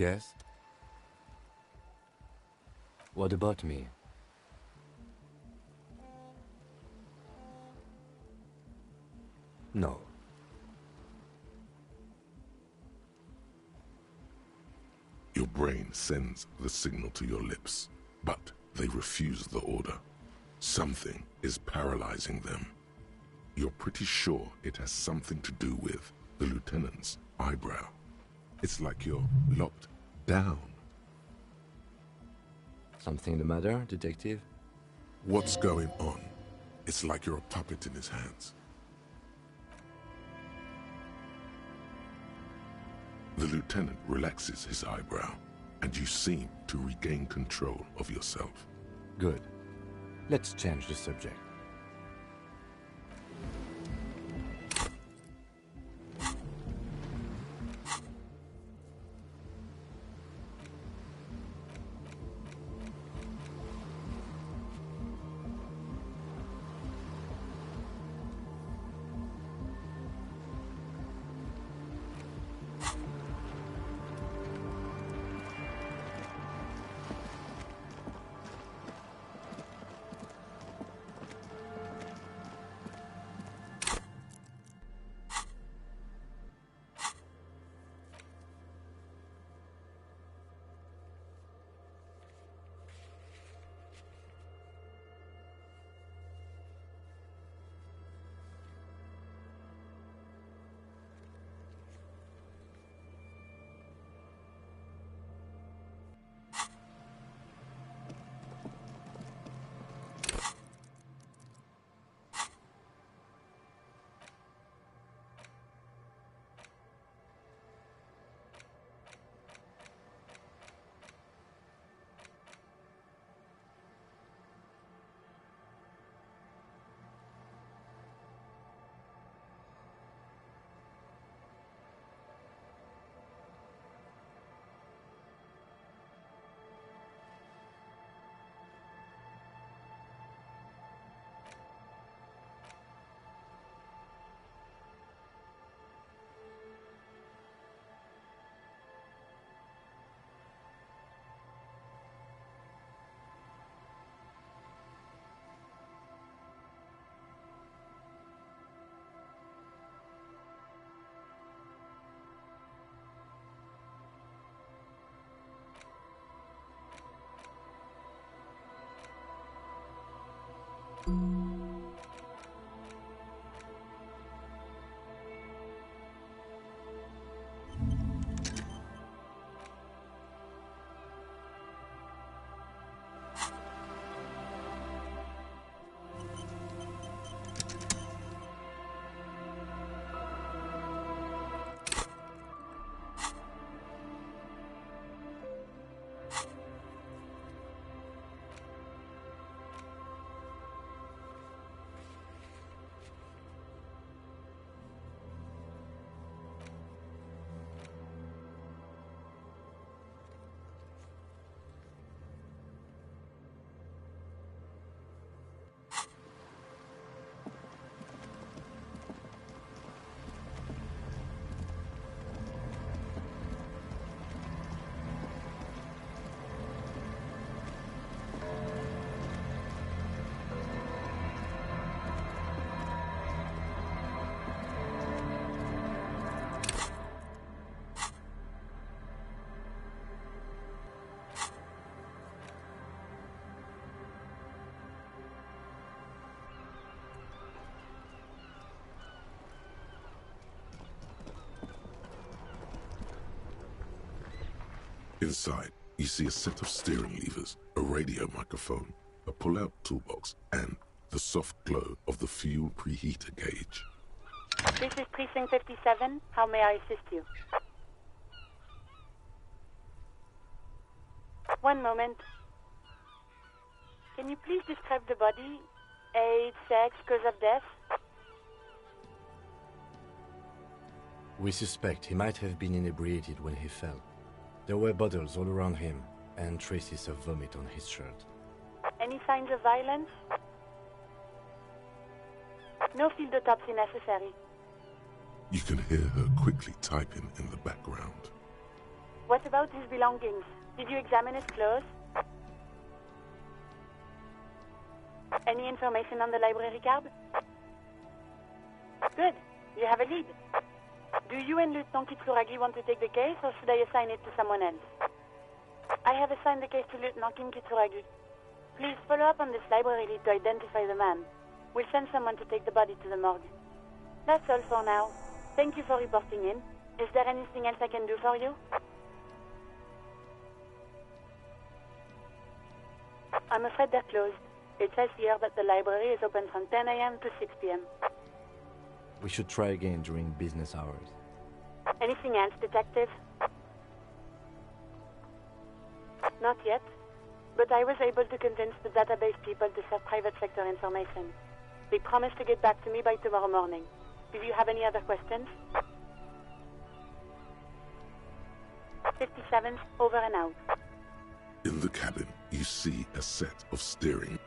Yes? What about me? No. Your brain sends the signal to your lips, but they refuse the order. Something is paralyzing them. You're pretty sure it has something to do with the lieutenant's eyebrow. It's like you're locked down. Something the matter, detective? What's going on? It's like you're a puppet in his hands. The lieutenant relaxes his eyebrow, and you seem to regain control of yourself. Good. Let's change the subject. Inside, you see a set of steering levers, a radio microphone, a pull-out toolbox, and the soft glow of the fuel preheater gauge. This is Precinct 57. How may I assist you? One moment. Can you please describe the body? Age, sex, cause of death? We suspect he might have been inebriated when he fell. There were bottles all around him, and traces of vomit on his shirt. Any signs of violence? No field autopsy necessary. You can hear her quickly typing in the background. What about his belongings? Did you examine his clothes? Any information on the library card? Good. You have a lead. Do you and Lieutenant Kitsuragi want to take the case, or should I assign it to someone else? I have assigned the case to Lieutenant Kim Kitsuragi. Please follow up on this library lead to identify the man. We'll send someone to take the body to the morgue. That's all for now. Thank you for reporting in. Is there anything else I can do for you? I'm afraid they're closed. It says here that the library is open from 10 a.m. to 6 p.m. We should try again during business hours. Anything else, Detective? Not yet, but I was able to convince the database people to serve private sector information. They promised to get back to me by tomorrow morning. Do you have any other questions? 57, over and out. In the cabin, you see a set of steering.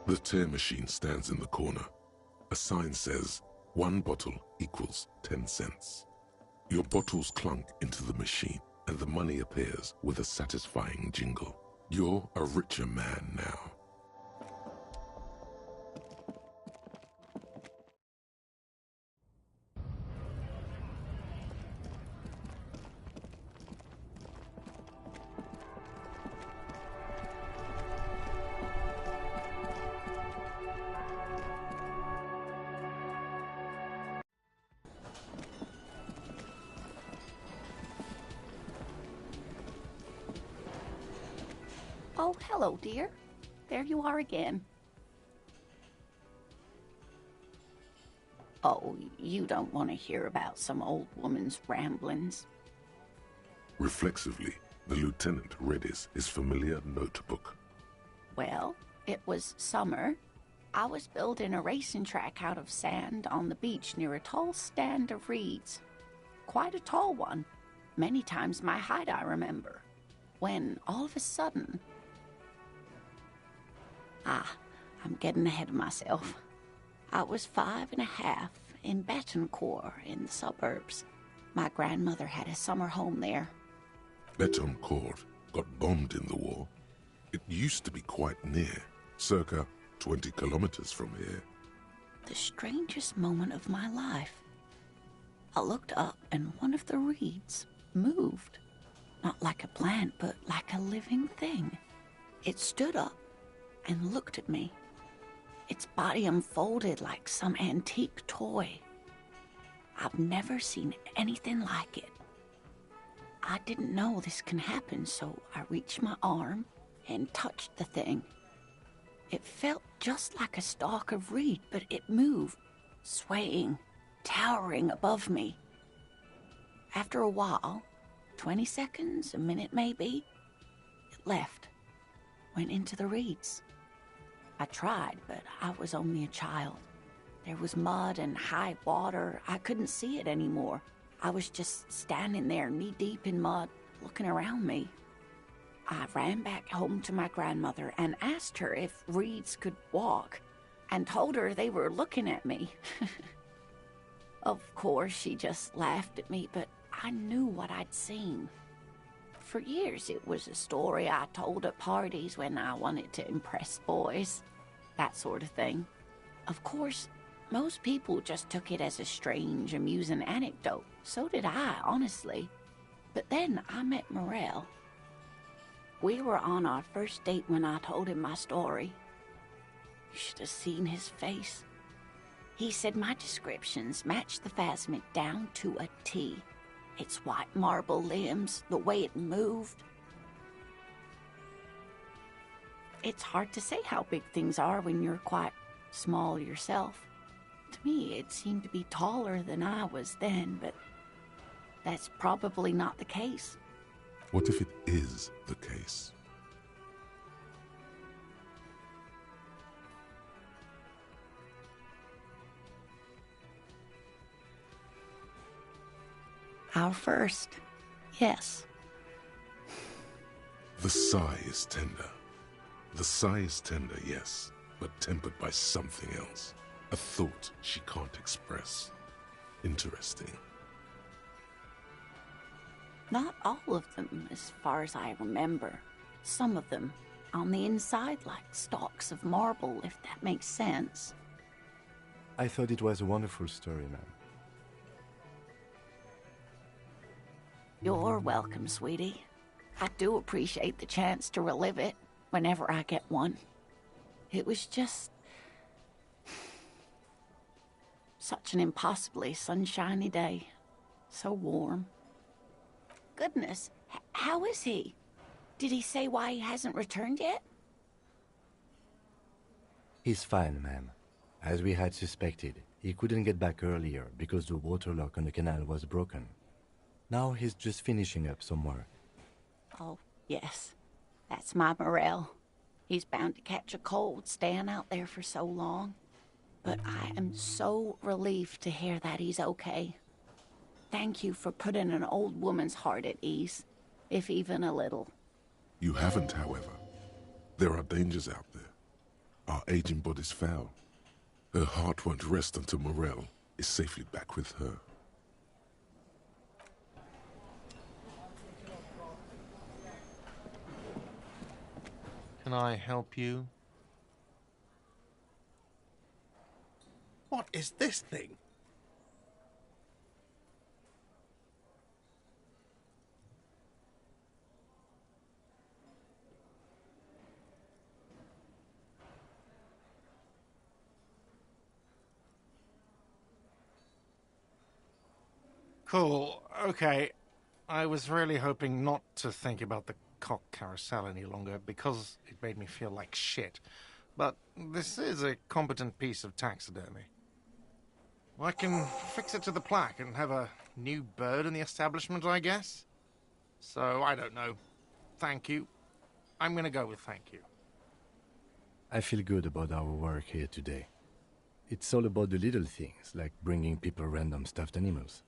The tear machine stands in the corner. A sign says, 1 bottle equals 10 cents. Your bottles clunk into the machine, and the money appears with a satisfying jingle. You're a richer man now. Oh, hello, dear. There you are again. Oh, you don't want to hear about some old woman's ramblings. Reflexively, the lieutenant read his familiar notebook. Well, it was summer. I was building a racing track out of sand on the beach near a tall stand of reeds. Quite a tall one. Many times my height, I remember. When, all of a sudden... I'm getting ahead of myself. I was 5.5 in Betancourt in the suburbs. My grandmother had a summer home there. Betancourt got bombed in the war. It used to be quite near, circa 20 kilometers from here. The strangest moment of my life. I looked up and one of the reeds moved. Not like a plant, but like a living thing. It stood up and looked at me. Its body unfolded like some antique toy. I've never seen anything like it. I didn't know this can happen, so I reached my arm and touched the thing. It felt just like a stalk of reed, but it moved, swaying, towering above me. After a while, 20 seconds, a minute maybe, it left, went into the reeds. I tried, but I was only a child. There was mud and high water. I couldn't see it anymore. I was just standing there knee-deep in mud, looking around me. I ran back home to my grandmother and asked her if reeds could walk, and told her they were looking at me. Of course, she just laughed at me, but I knew what I'd seen. For years, it was a story I told at parties when I wanted to impress boys, that sort of thing. Of course, most people just took it as a strange, amusing anecdote. So did I, honestly. But then I met Morel. We were on our first date when I told him my story. You should have seen his face. He said my descriptions matched the phasmid down to a T. Its white marble limbs, the way it moved. It's hard to say how big things are when you're quite small yourself. To me, it seemed to be taller than I was then, but that's probably not the case. What if it is the case? Our first, yes. The sigh is tender. The sigh is tender, yes, but tempered by something else. A thought she can't express. Interesting. Not all of them, as far as I remember. Some of them on the inside like stalks of marble, if that makes sense. I thought it was a wonderful story, ma'am. You're welcome, sweetie. I do appreciate the chance to relive it whenever I get one. It was just such an impossibly sunshiny day. So warm. Goodness, how is he? Did he say why he hasn't returned yet? He's fine, ma'am. As we had suspected, he couldn't get back earlier because the water lock on the canal was broken. Now he's just finishing up some work. Oh, yes. That's my Morel. He's bound to catch a cold staying out there for so long. But I am so relieved to hear that he's okay. Thank you for putting an old woman's heart at ease, if even a little. You haven't, however. There are dangers out there. Our aging body's foul. Her heart won't rest until Morel is safely back with her. Can I help you? What is this thing? Cool. Okay. I was really hoping not to think about the cock carousel any longer because it made me feel like shit. But this is a competent piece of taxidermy. I can fix it to the plaque and have a new bird in the establishment, I guess. So, I don't know. Thank you. I'm gonna go with thank you. I feel good about our work here today. It's all about the little things, like bringing people random stuffed animals.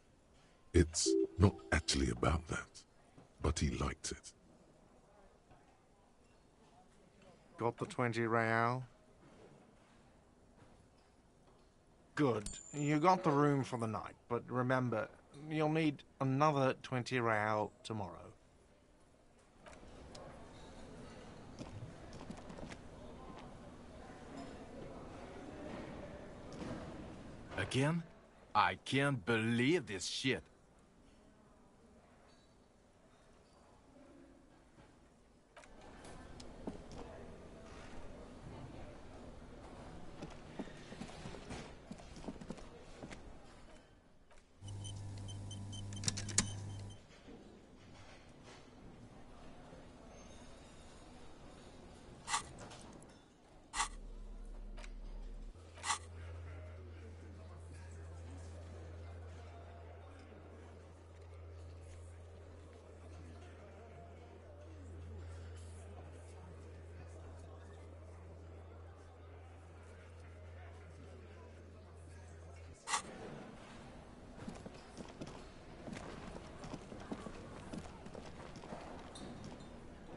It's not actually about that, but he liked it. Got the 20 real? Good. You got the room for the night, but remember, you'll need another 20 real tomorrow. Again? I can't believe this shit.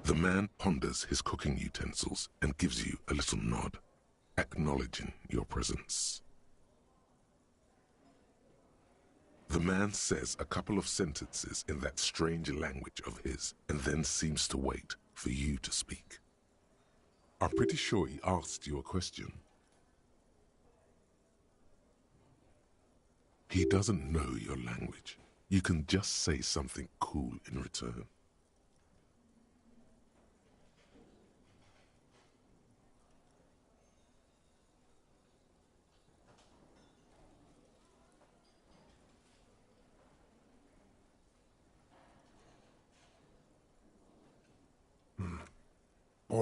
The man ponders his cooking utensils and gives you a little nod, acknowledging your presence. The man says a couple of sentences in that strange language of his and then seems to wait for you to speak. I'm pretty sure he asked you a question. He doesn't know your language. You can just say something cool in return.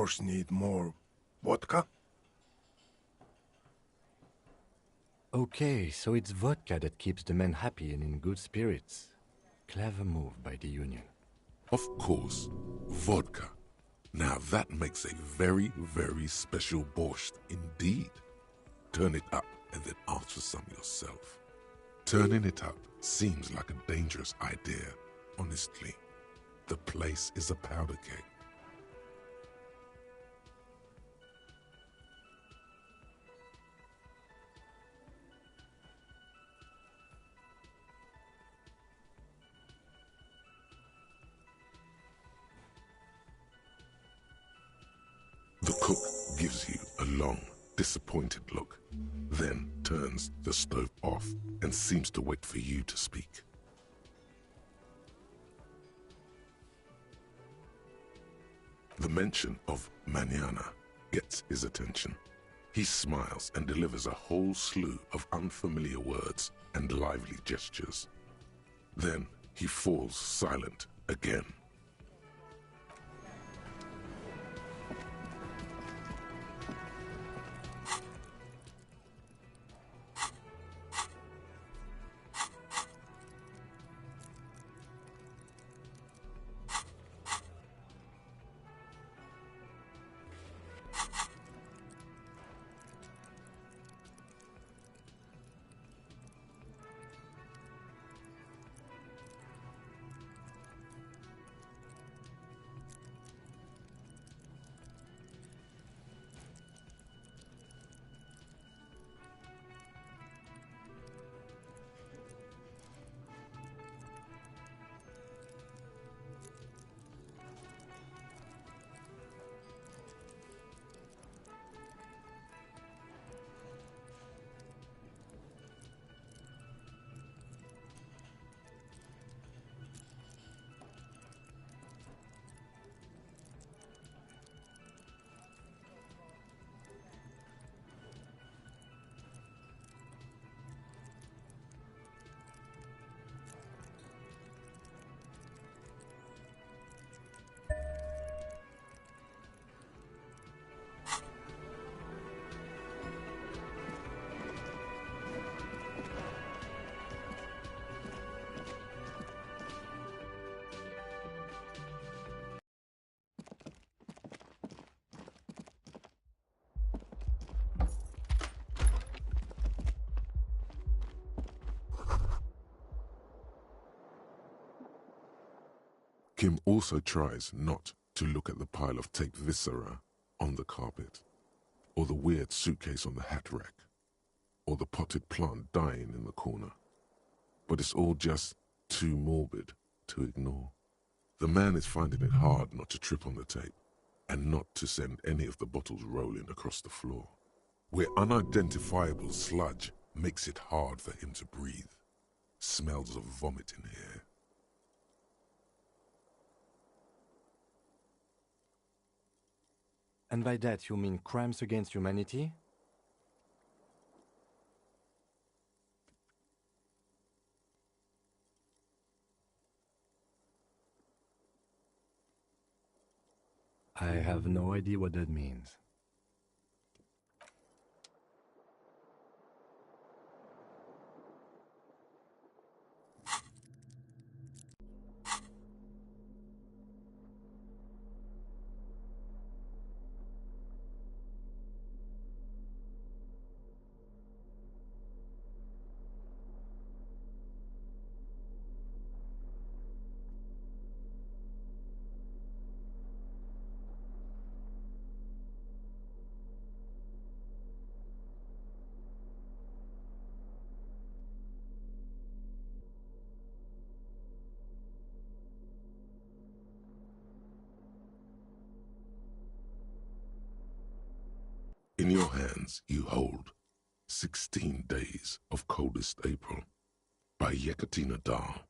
Borscht need more vodka? Okay, so it's vodka that keeps the men happy and in good spirits. Clever move by the Union. Of course, vodka. Now that makes a very, very special borscht indeed. Turn it up and then ask for some yourself. Turning it up seems like a dangerous idea, honestly. The place is a powder keg. The cook gives you a long, disappointed look, then turns the stove off and seems to wait for you to speak. The mention of mañana gets his attention. He smiles and delivers a whole slew of unfamiliar words and lively gestures. Then he falls silent again. Kim also tries not to look at the pile of taped viscera on the carpet, or the weird suitcase on the hat rack, or the potted plant dying in the corner. But it's all just too morbid to ignore. The man is finding it hard not to trip on the tape, and not to send any of the bottles rolling across the floor, where unidentifiable sludge makes it hard for him to breathe. Smells of vomit in here. And by that you mean crimes against humanity? I have no idea what that means. hands you hold 16 Days of Coldest April by Yekaterina Dahl.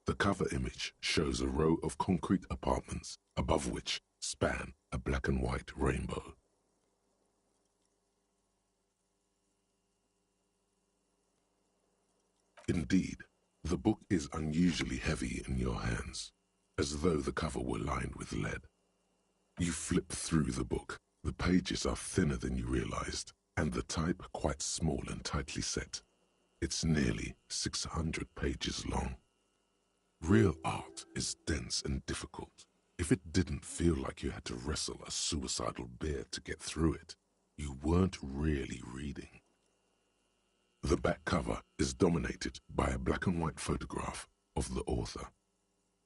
The cover image shows a row of concrete apartments above which span a black and white rainbow. Indeed, the book is unusually heavy in your hands, as though the cover were lined with lead. You flip through the book. The pages are thinner than you realized, and the type quite small and tightly set. It's nearly 600 pages long. Real art is dense and difficult. If it didn't feel like you had to wrestle a suicidal bear to get through it, you weren't really reading. The back cover is dominated by a black and white photograph of the author.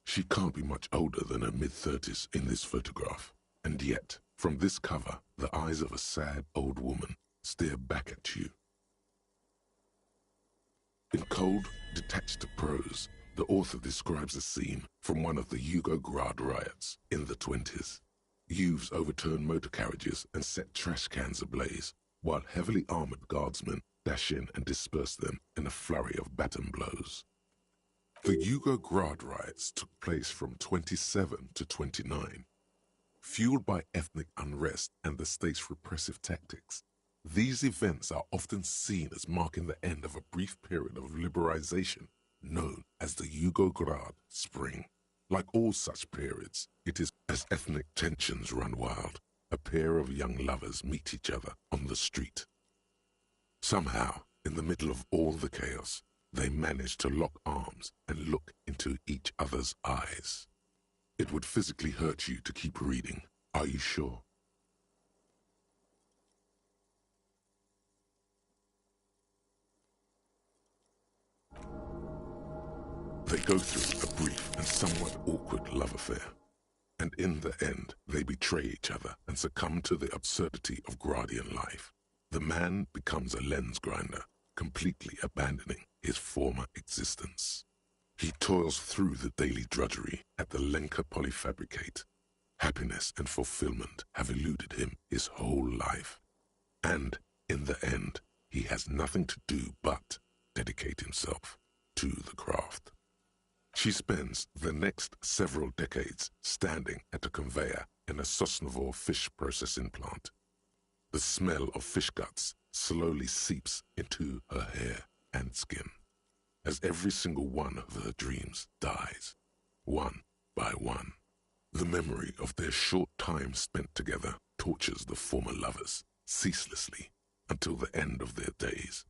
She can't be much older than her mid-30s in this photograph, and yet, from this cover, the eyes of a sad old woman stare back at you. In cold, detached prose, the author describes a scene from one of the Yugoslavia riots in the 20s. Youths overturned motor carriages and set trash cans ablaze, while heavily armored guardsmen dash in and disperse them in a flurry of baton blows. The Yugoslavia riots took place from 27 to 29. Fueled by ethnic unrest and the state's repressive tactics, these events are often seen as marking the end of a brief period of liberalization known as the Yugoslavia Spring. Like all such periods, it is as ethnic tensions run wild. A pair of young lovers meet each other on the street. Somehow, in the middle of all the chaos, they manage to lock arms and look into each other's eyes. It would physically hurt you to keep reading. Are you sure? They go through a brief and somewhat awkward love affair. And in the end, they betray each other and succumb to the absurdity of Gradian life. The man becomes a lens grinder, completely abandoning his former existence. He toils through the daily drudgery at the Lenka polyfabricate. Happiness and fulfillment have eluded him his whole life. And, in the end, he has nothing to do but dedicate himself to the craft. She spends the next several decades standing at a conveyor in a Sosnovo fish processing plant. The smell of fish guts slowly seeps into her hair and skin, as every single one of her dreams dies, one by one. The memory of their short time spent together tortures the former lovers ceaselessly until the end of their days.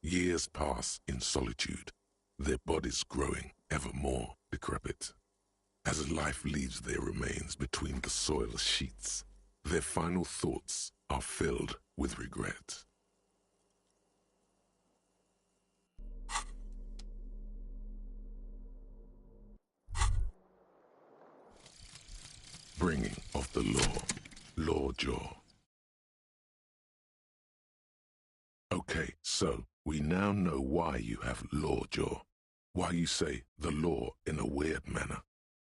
Years pass in solitude, their bodies growing ever more decrepit. As life leaves their remains between the soil sheets, their final thoughts are filled with regret. Bringing of the law jaw. Okay, so we now know why you have law jaw, why you say the law in a weird manner,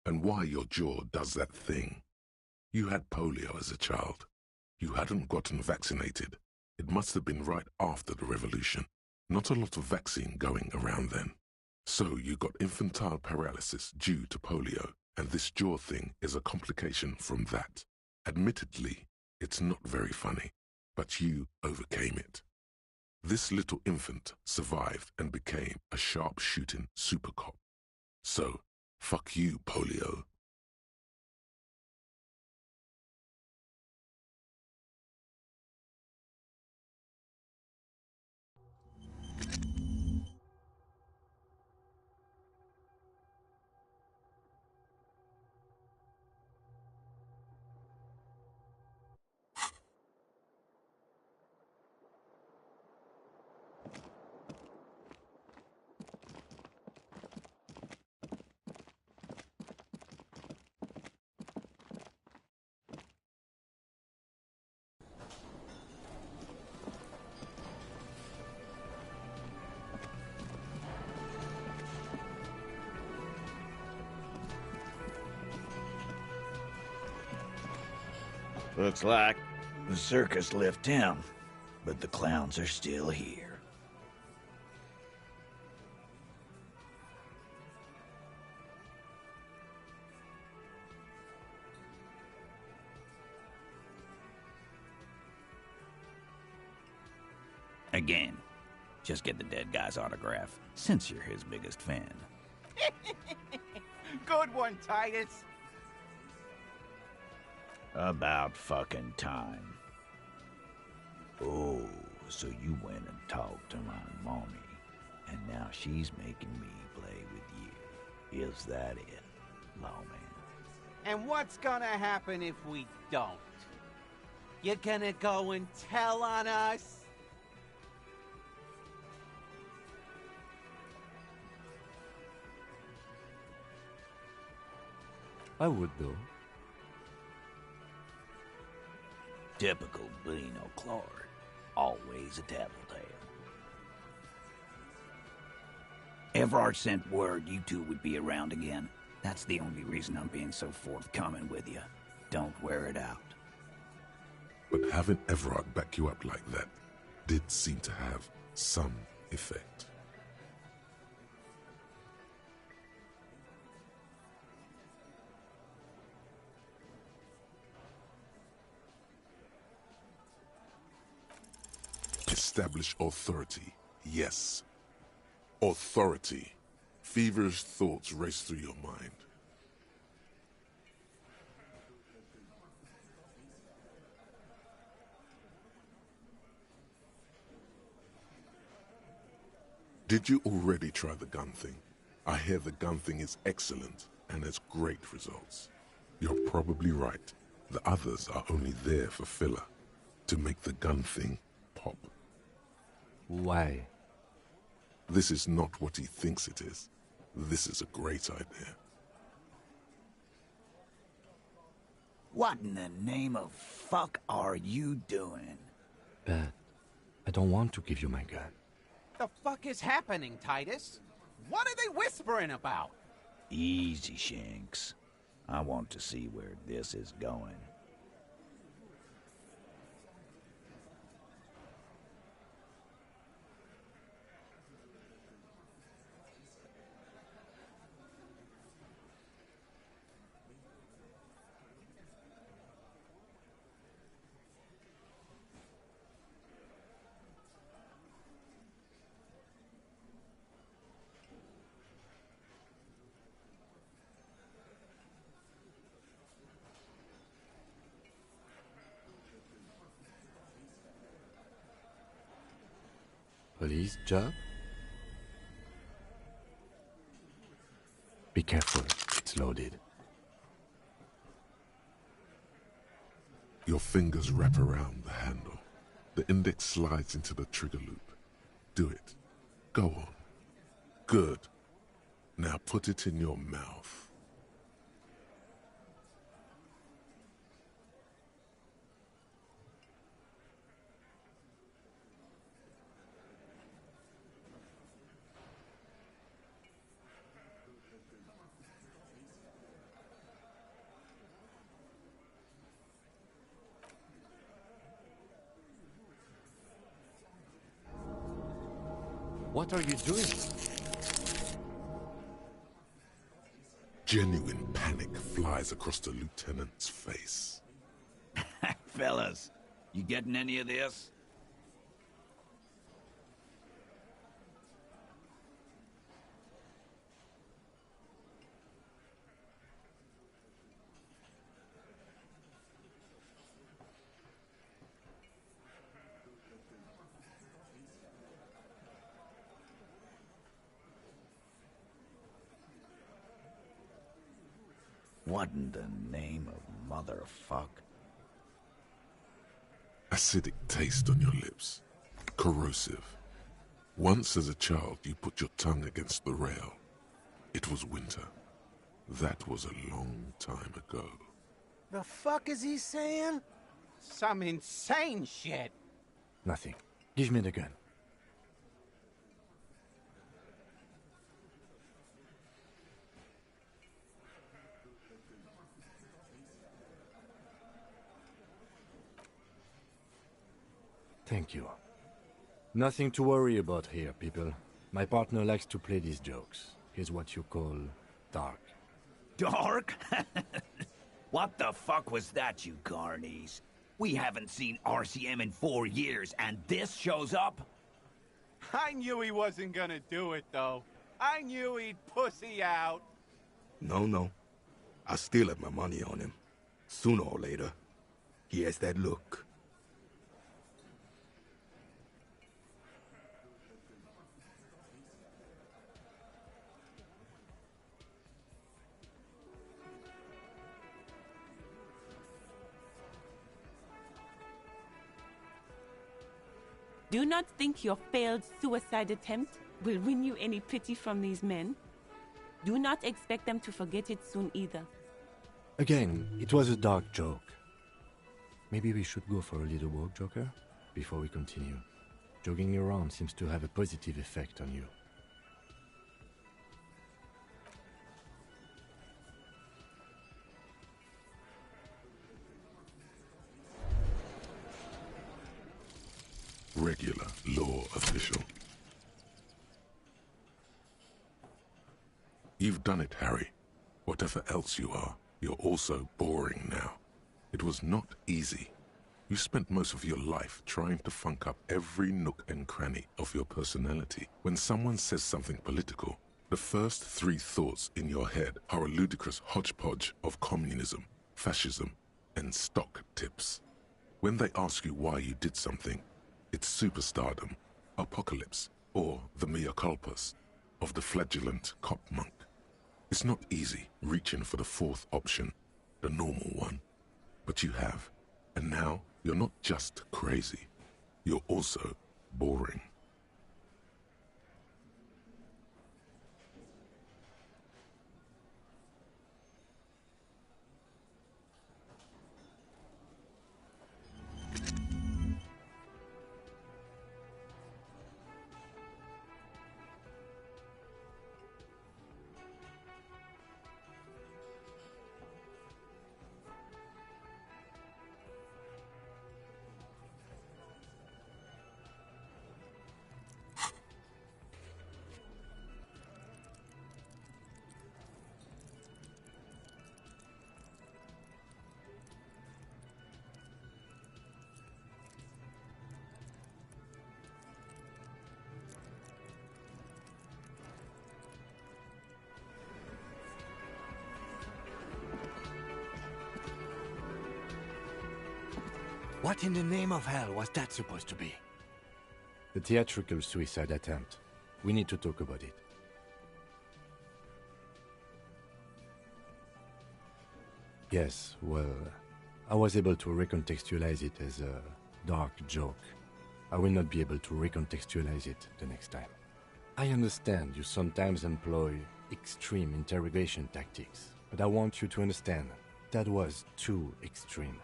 and why your jaw does that thing. You had polio as a child. You hadn't gotten vaccinated. It must have been right after the revolution. Not a lot of vaccine going around then. So you got infantile paralysis due to polio, and this jaw thing is a complication from that. Admittedly, it's not very funny, but you overcame it. This little infant survived and became a sharp-shooting super cop. So, fuck you, polio. Looks like the circus left town. but the clowns are still here. Again, just get the dead guy's autograph, since you're his biggest fan. Good one, Titus. About fucking time. Oh, so you went and talked to my mommy, and now she's making me play with you. Is that it, lawman? And what's gonna happen if we don't? You gonna go and tell on us? I would, though. Typical Bino Claude. Always a tattletale. Everard sent word you two would be around again. That's the only reason I'm being so forthcoming with you. Don't wear it out. But having Everard back you up like that did seem to have some effect. Establish authority, yes. Authority. Feverish thoughts race through your mind. Did you already try the gun thing? I hear the gun thing is excellent and has great results. You're probably right. The others are only there for filler, to make the gun thing pop. Why? This is not what he thinks it is. This is a great idea. What in the name of fuck are you doing? But I don't want to give you my gun. The fuck is happening, Titus? What are they whispering about? Easy, Shanks. I want to see where this is going. Police job? Be careful, it's loaded. Your fingers wrap around the handle. The index slides into the trigger loop. Do it. Go on. Good. Now put it in your mouth. What are you doing? Genuine panic flies across the lieutenant's face. Fellas, you getting any of this? What in the name of motherfuck? Acidic taste on your lips. Corrosive. Once as a child, you put your tongue against the rail. It was winter. That was a long time ago. The fuck is he saying? Some insane shit. Nothing. Give me the gun. Thank you. Nothing to worry about here, people. My partner likes to play these jokes. He's what you call dark. Dark? What the fuck was that, you carnies? We haven't seen RCM in 4 years, and this shows up? I knew he wasn't gonna do it, though. I knew he'd pussy out. No. I still have my money on him. Sooner or later, he has that look. Do not think your failed suicide attempt will win you any pity from these men. Do not expect them to forget it soon either. Again, it was a dark joke. Maybe we should go for a little walk, Joker, before we continue. Jogging around seems to have a positive effect on you. Regular law official. You've done it, Harry. Whatever else you are, you're also boring now. It was not easy. You spent most of your life trying to funk up every nook and cranny of your personality. When someone says something political, the first 3 thoughts in your head are a ludicrous hodgepodge of communism, fascism, and stock tips. When they ask you why you did something, it's superstardom, apocalypse, or the mea culpas of the flagellant cop monk. It's not easy reaching for the 4th option, the normal one. But you have. And now, you're not just crazy. You're also boring. What in the name of hell was that supposed to be? The theatrical suicide attempt. We need to talk about it. Yes, well, I was able to recontextualize it as a dark joke. I will not be able to recontextualize it the next time. I understand you sometimes employ extreme interrogation tactics, but I want you to understand that was too extreme.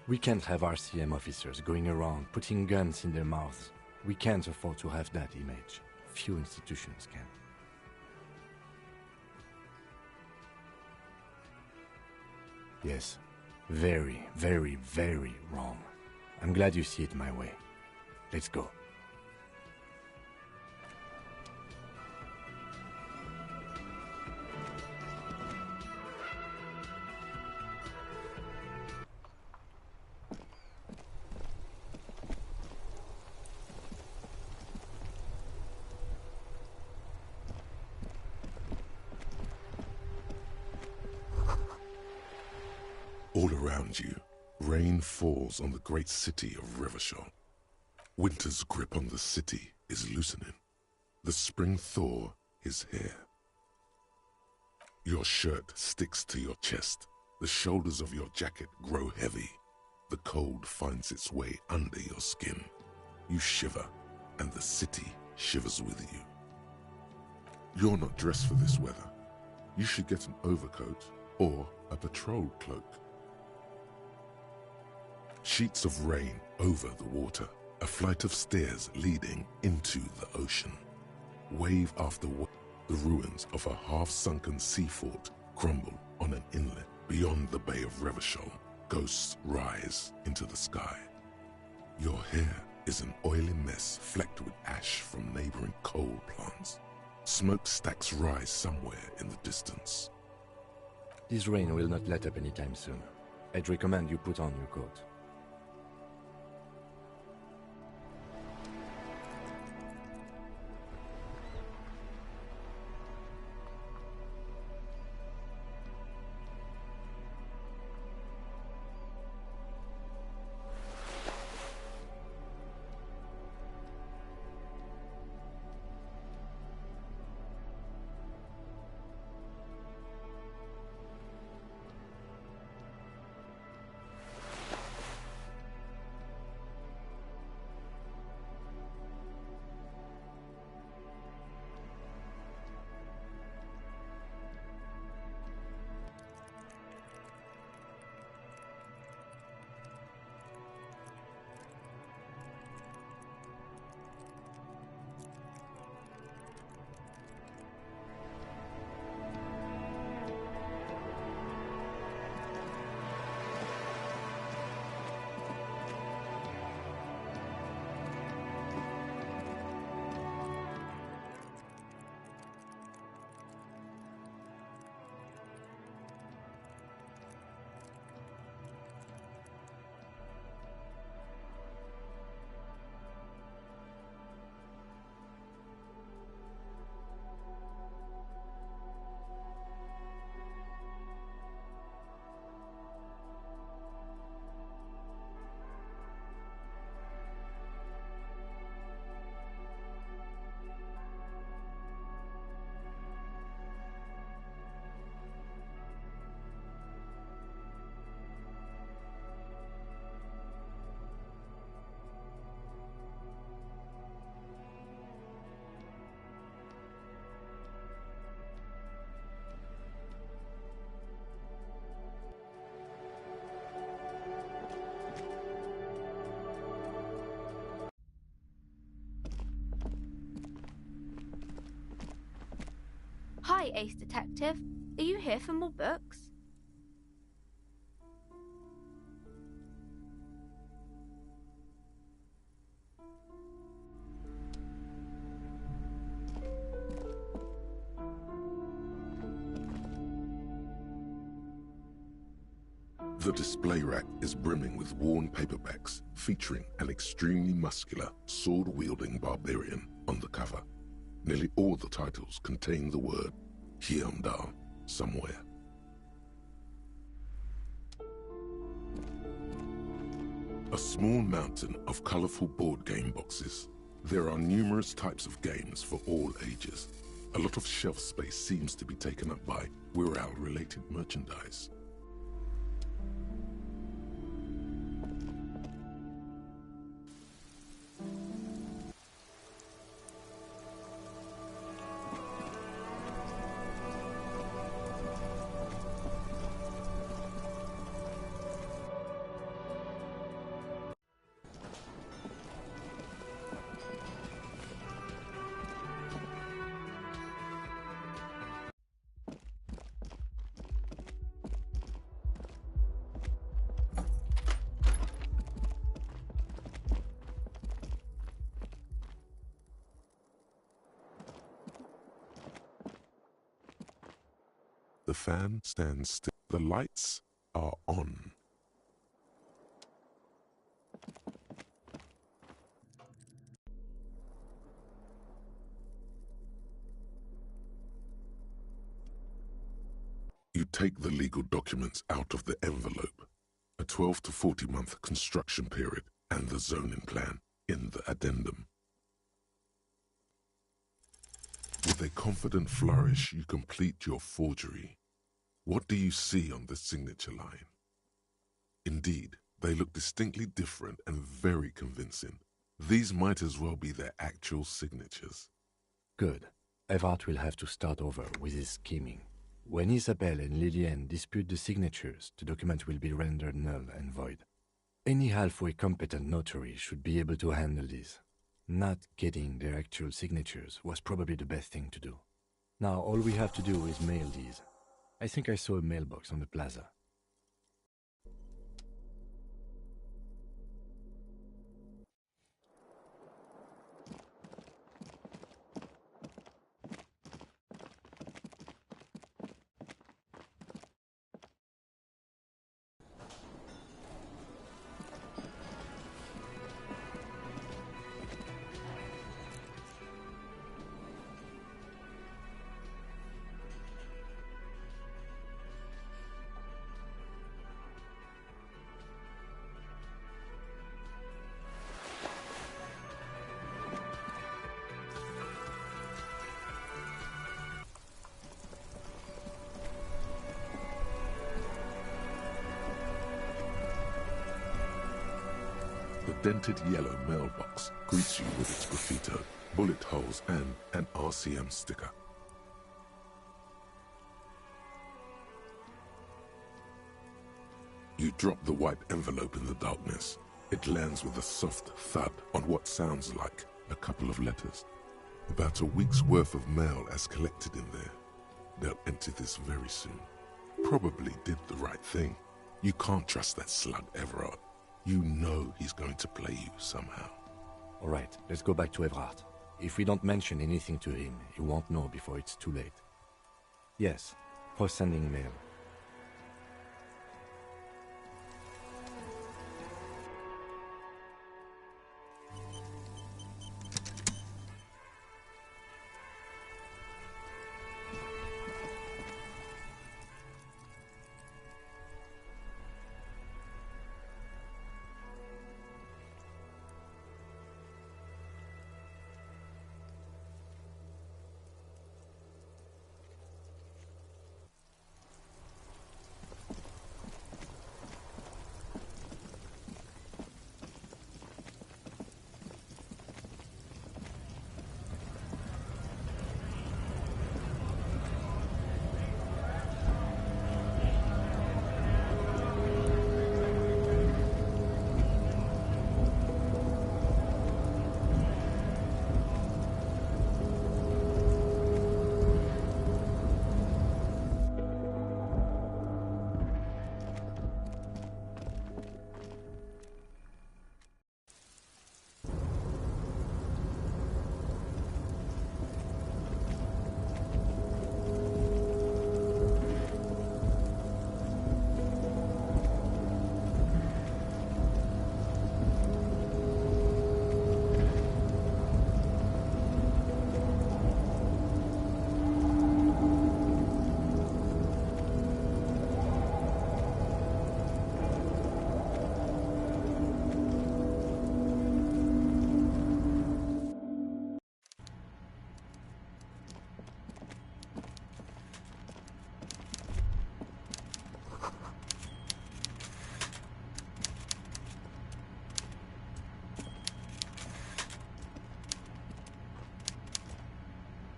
We can't have RCM officers going around putting guns in their mouths. We can't afford to have that image. Few institutions can. Yes, very, very, very wrong. I'm glad you see it my way. Let's go. All around you, rain falls on the great city of Revachol. Winter's grip on the city is loosening. The spring thaw is here. Your shirt sticks to your chest. The shoulders of your jacket grow heavy. The cold finds its way under your skin. You shiver, and the city shivers with you. You're not dressed for this weather. You should get an overcoat or a patrol cloak. Sheets of rain over the water, a flight of stairs leading into the ocean. Wave after wave, the ruins of a half-sunken sea fort crumble on an inlet. Beyond the Bay of Revachol, ghosts rise into the sky. Your hair is an oily mess flecked with ash from neighboring coal plants. Smokestacks rise somewhere in the distance. This rain will not let up anytime soon. I'd recommend you put on your coat. Hi, Ace Detective. Are you here for more books? The display rack is brimming with worn paperbacks featuring an extremely muscular, sword-wielding barbarian on the cover. Nearly all the titles contain the word Hyundai somewhere. A small mountain of colorful board game boxes. There are numerous types of games for all ages. A lot of shelf space seems to be taken up by Wirral-related merchandise. The fan stands still. The lights are on. You take the legal documents out of the envelope. A 12 to 40-month construction period and the zoning plan in the addendum. With a confident flourish, you complete your forgery. What do you see on the signature line? Indeed, they look distinctly different and very convincing. These might as well be their actual signatures. Good. Everett will have to start over with his scheming. When Isabel and Lillian dispute the signatures, the document will be rendered null and void. Any halfway competent notary should be able to handle this. Not getting their actual signatures was probably the best thing to do. Now all we have to do is mail these. I think I saw a mailbox on the plaza. The dented yellow mailbox greets you with its graffito, bullet holes, and an RCM sticker. You drop the white envelope in the darkness. It lands with a soft thud on what sounds like a couple of letters. About a week's worth of mail as collected in there. They'll empty this very soon. Probably did the right thing. You can't trust that slug, Everard. You know he's going to play you somehow. All right, let's go back to Everard. If we don't mention anything to him, he won't know before it's too late. Yes, for sending mail.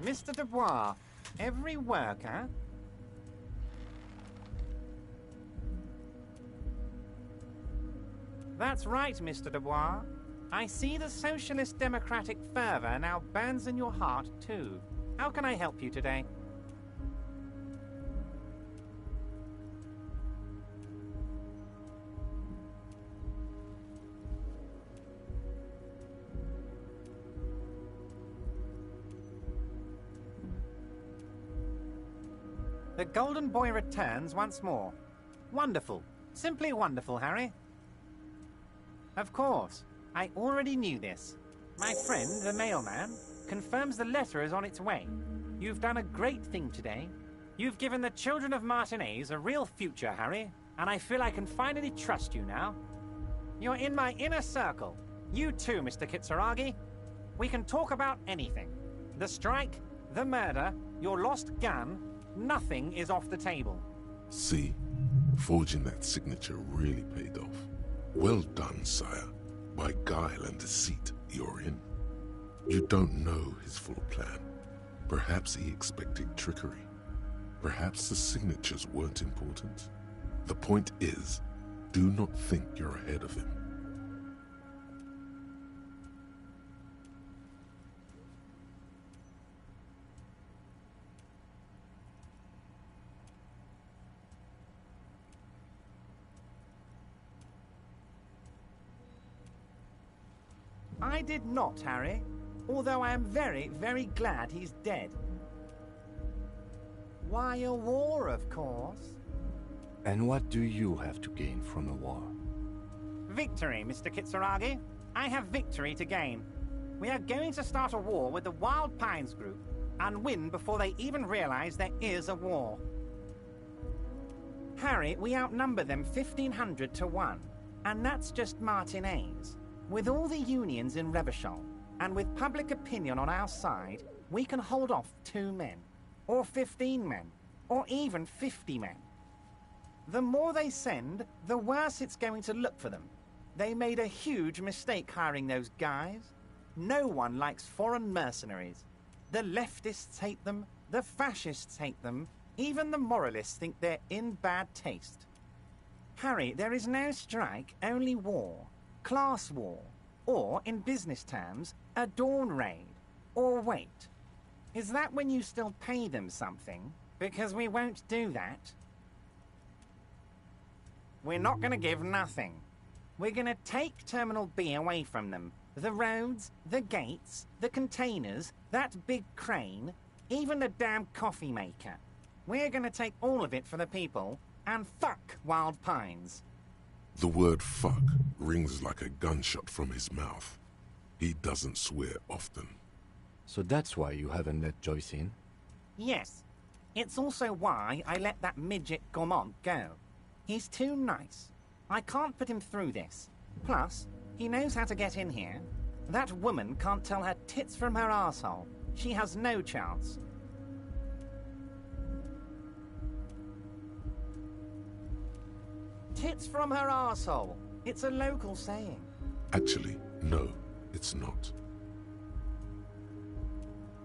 Mr. Dubois, every worker... That's right, Mr. Dubois. I see the socialist democratic fervor now burns in your heart, too. How can I help you today? The Golden Boy returns once more. Wonderful. Simply wonderful, Harry. Of course. I already knew this. My friend, the mailman, confirms the letter is on its way. You've done a great thing today. You've given the children of Martinez a real future, Harry, and I feel I can finally trust you now. You're in my inner circle. You too, Mr. Kitsuragi. We can talk about anything. The strike, the murder, your lost gun, nothing is off the table. See, forging that signature really paid off. Well done, sire. By guile and deceit, you're in. You don't know his full plan. Perhaps he expected trickery. Perhaps the signatures weren't important. The point is, do not think you're ahead of him. I did not, Harry. Although I am very, very glad he's dead. Why, a war, of course. And what do you have to gain from a war? Victory, Mr. Kitsuragi. I have victory to gain. We are going to start a war with the Wild Pines group and win before they even realize there is a war. Harry, we outnumber them 1,500 to 1, and that's just Martinez. With all the unions in Revachol, and with public opinion on our side, we can hold off 2 men, or 15 men, or even 50 men. The more they send, the worse it's going to look for them. They made a huge mistake hiring those guys. No one likes foreign mercenaries. The leftists hate them, the fascists hate them, even the moralists think they're in bad taste. Harry, there is no strike, only war. Class war. Or, in business terms, a dawn raid. Or wait. Is that when you still pay them something? Because we won't do that. We're not going to give nothing. We're going to take Terminal B away from them. The roads, the gates, the containers, that big crane, even the damn coffee maker. We're going to take all of it for the people, and fuck Wild Pines. The word fuck rings like a gunshot from his mouth. He doesn't swear often. So that's why you haven't let Joyce in? Yes. It's also why I let that midget Gaumont go. He's too nice. I can't put him through this. Plus, he knows how to get in here. That woman can't tell her tits from her arsehole. She has no chance. Tits from her arsehole. It's a local saying. Actually, no, it's not.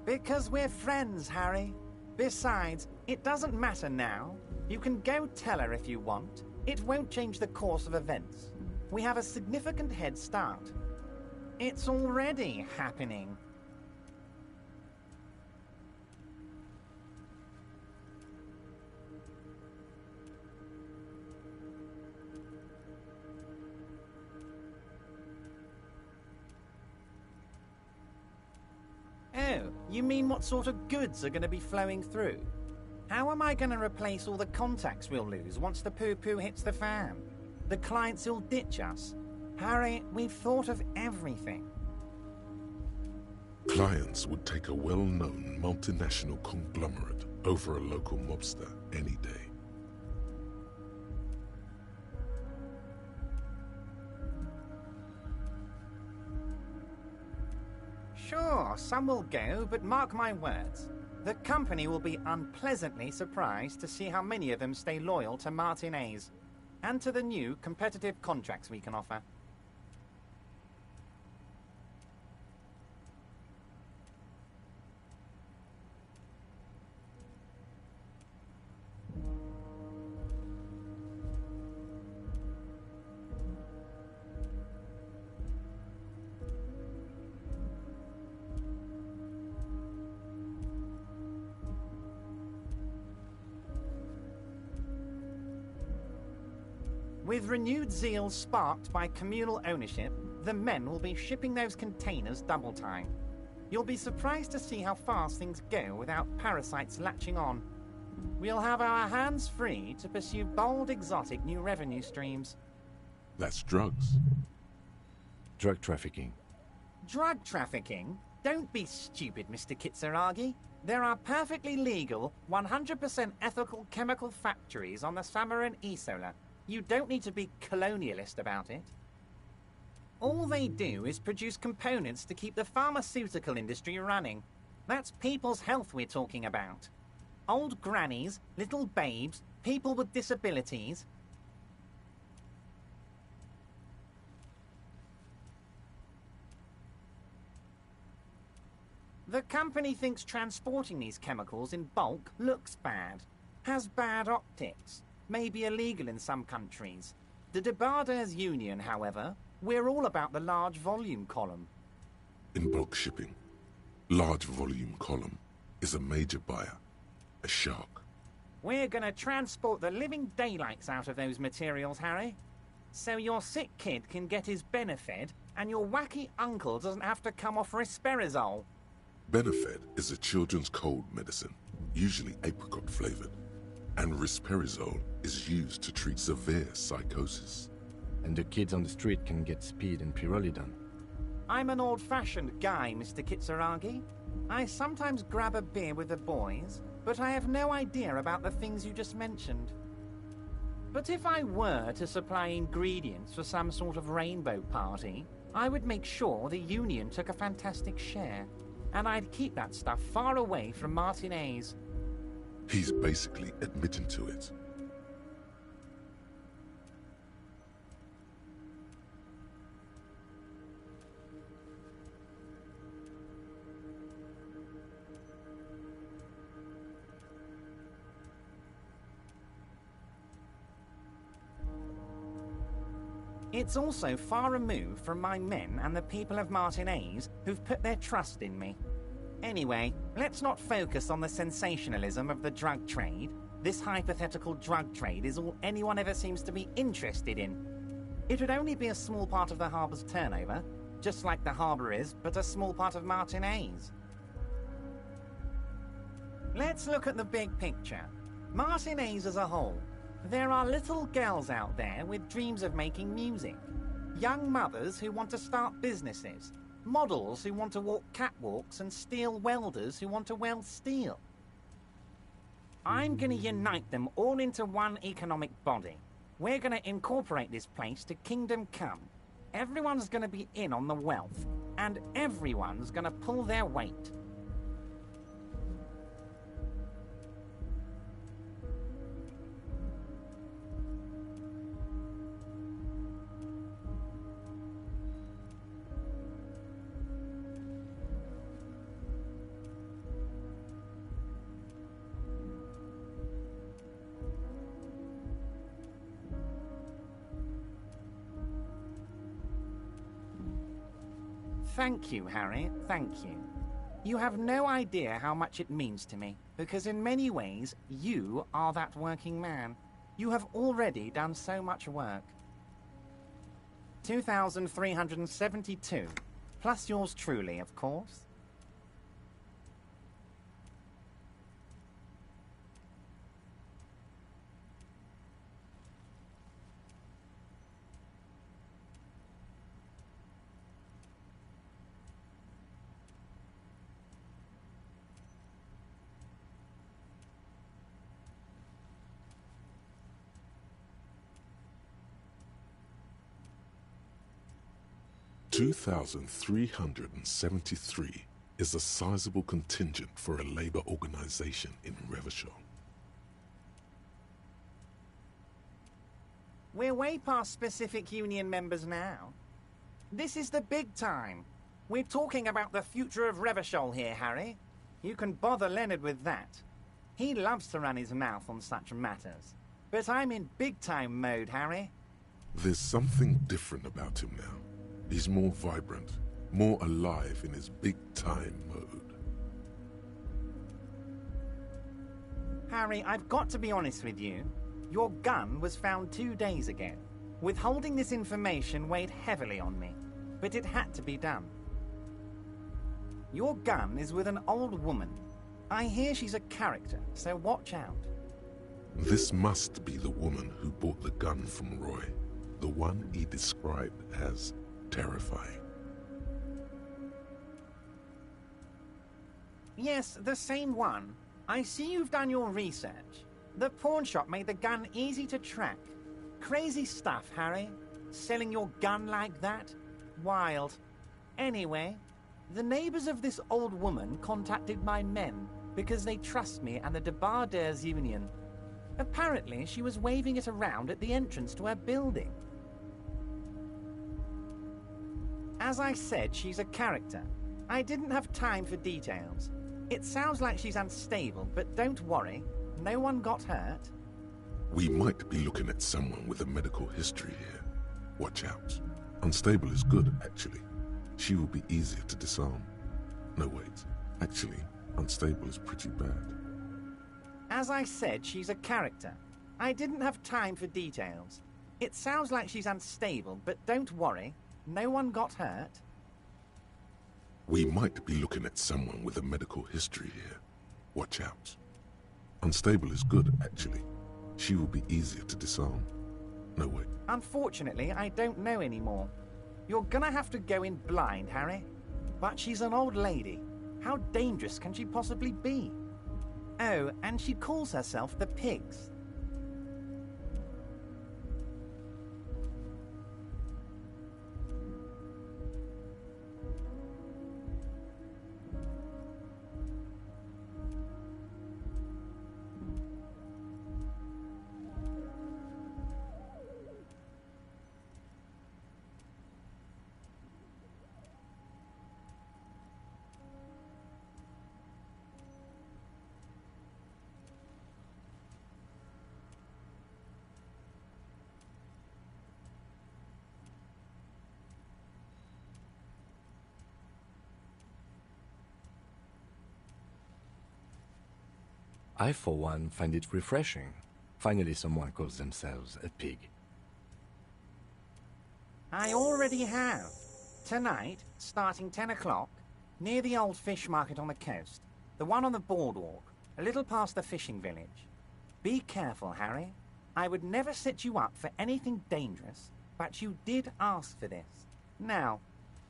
Because we're friends, Harry. Besides, it doesn't matter now. You can go tell her if you want. It won't change the course of events. We have a significant head start. It's already happening. Oh, you mean what sort of goods are going to be flowing through? How am I going to replace all the contacts we'll lose once the poo-poo hits the fan? The clients will ditch us. Harry, we've thought of everything. Clients would take a well-known multinational conglomerate over a local mobster any day. Sure, some will go, but mark my words. The company will be unpleasantly surprised to see how many of them stay loyal to Martinez and to the new competitive contracts we can offer. With renewed zeal sparked by communal ownership, the men will be shipping those containers double time. You'll be surprised to see how fast things go without parasites latching on. We'll have our hands free to pursue bold, exotic new revenue streams. That's drugs. Drug trafficking. Drug trafficking? Don't be stupid, Mr. Kitsuragi. There are perfectly legal, 100% ethical chemical factories on the Samaran Isola. You don't need to be colonialist about it. All they do is produce components to keep the pharmaceutical industry running. That's people's health we're talking about. Old grannies, little babes, people with disabilities. The company thinks transporting these chemicals in bulk looks bad, has bad optics. May be illegal in some countries. The Debarders Union, however, we're all about the large volume column. In bulk shipping, large volume column is a major buyer, a shark. We're gonna transport the living daylights out of those materials, Harry. So your sick kid can get his Benefed, and your wacky uncle doesn't have to come off risperidone. Benefed is a children's cold medicine, usually apricot flavored. And risperidone is used to treat severe psychosis. And the kids on the street can get speed and pyrrolidone. I'm an old-fashioned guy, Mr. Kitsuragi. I sometimes grab a beer with the boys, but I have no idea about the things you just mentioned. But if I were to supply ingredients for some sort of rainbow party, I would make sure the Union took a fantastic share. And I'd keep that stuff far away from Martinez. He's basically admitting to it. It's also far removed from my men and the people of Martinez who've put their trust in me. Anyway, let's not focus on the sensationalism of the drug trade. This hypothetical drug trade is all anyone ever seems to be interested in. It would only be a small part of the harbor's turnover, just like the harbor is, but a small part of Martinez. Let's look at the big picture. Martinez as a whole. There are little girls out there with dreams of making music. Young mothers who want to start businesses. Models who want to walk catwalks and steel welders who want to weld steel. I'm going to unite them all into one economic body. We're going to incorporate this place to Kingdom Come. Everyone's going to be in on the wealth, and everyone's going to pull their weight. Thank you, Harry, thank you. You have no idea how much it means to me, because in many ways, you are that working man. You have already done so much work. 2,372, plus yours truly, of course. $2,373 is a sizable contingent for a labor organization in Revachol. We're way past specific union members now. This is the big time. We're talking about the future of Revachol here, Harry. You can bother Leonard with that. He loves to run his mouth on such matters. But I'm in big-time mode, Harry. There's something different about him now. He's more vibrant, more alive in his big-time mode. Harry, I've got to be honest with you. Your gun was found 2 days ago. Withholding this information weighed heavily on me, but it had to be done. Your gun is with an old woman. I hear she's a character, so watch out. This must be the woman who bought the gun from Roy, the one he described as terrifying. Yes, the same one. I see you've done your research. The pawn shop made the gun easy to track. Crazy stuff, Harry. Selling your gun like that? Wild. Anyway, the neighbors of this old woman contacted my men because they trust me and the Debardeurs Union. Apparently, she was waving it around at the entrance to her building. As I said, she's a character. I didn't have time for details. It sounds like she's unstable, but don't worry. No one got hurt. We might be looking at someone with a medical history here. Watch out. Unstable is good, actually. She will be easier to disarm. No, wait. Actually, unstable is pretty bad. As I said, she's a character. I didn't have time for details. It sounds like she's unstable, but don't worry. No one got hurt. We might be looking at someone with a medical history here. Watch out. Unstable is good, actually. She will be easier to disarm. No, wait. Unfortunately, I don't know anymore. You're gonna have to go in blind, Harry. But she's an old lady. How dangerous can she possibly be? Oh, and she calls herself the Pigs. I, for one, find it refreshing. Finally, someone calls themselves a pig. I already have. Tonight, starting 10 o'clock, near the old fish market on the coast. The one on the boardwalk, a little past the fishing village. Be careful, Harry. I would never set you up for anything dangerous, but you did ask for this. Now,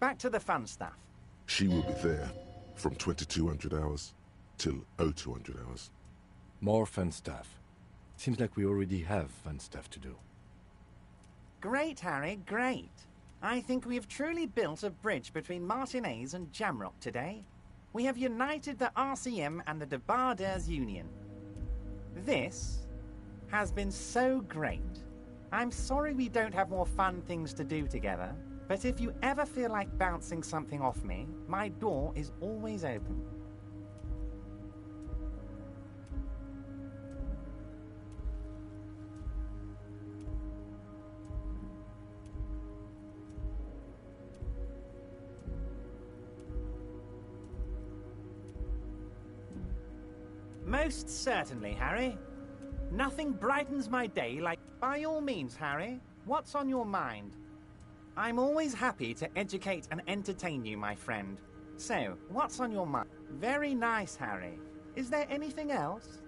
back to the fun stuff. She will be there from 2200 hours till 0200 hours. More fun stuff. Seems like we already have fun stuff to do. Great, Harry, great. I think we have truly built a bridge between Martinez and Jamrock today. We have united the RCM and the Debarders Union. This has been so great. I'm sorry we don't have more fun things to do together, but if you ever feel like bouncing something off me, my door is always open. Most certainly, Harry. Nothing brightens my day like... By all means, Harry. What's on your mind? I'm always happy to educate and entertain you, my friend. So, what's on your mind? Very nice, Harry. Is there anything else?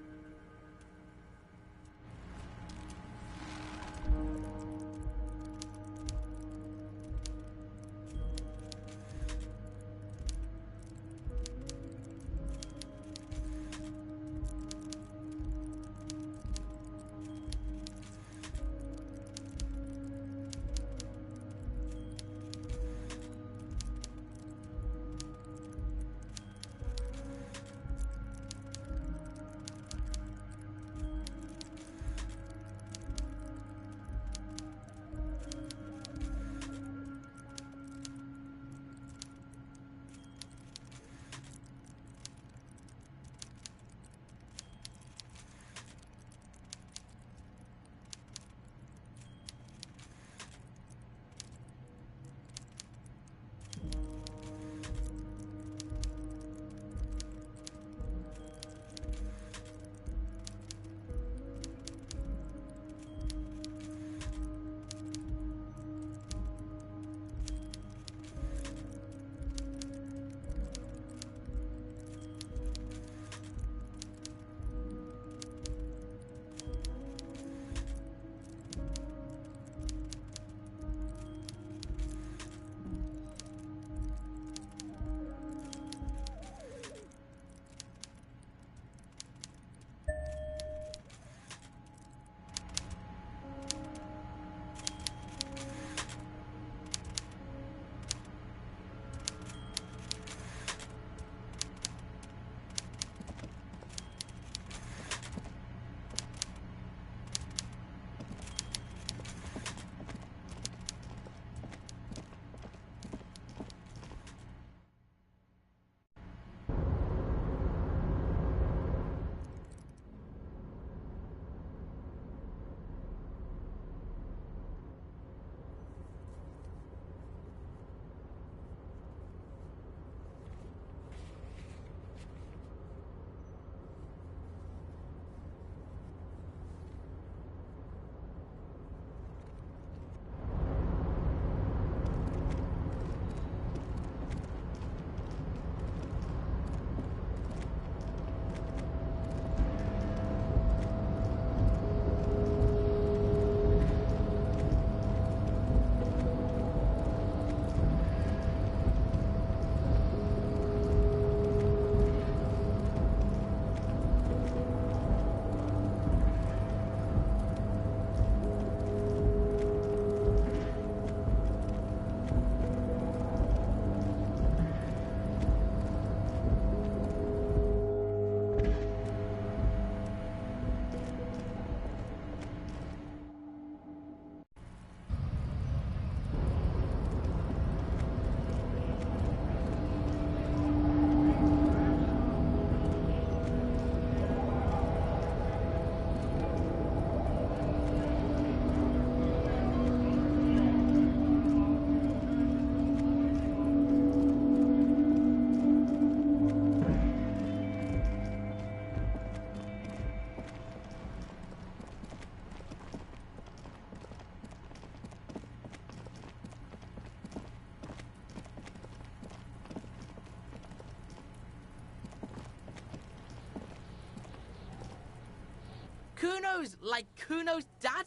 Kuno's like Kuno's dad.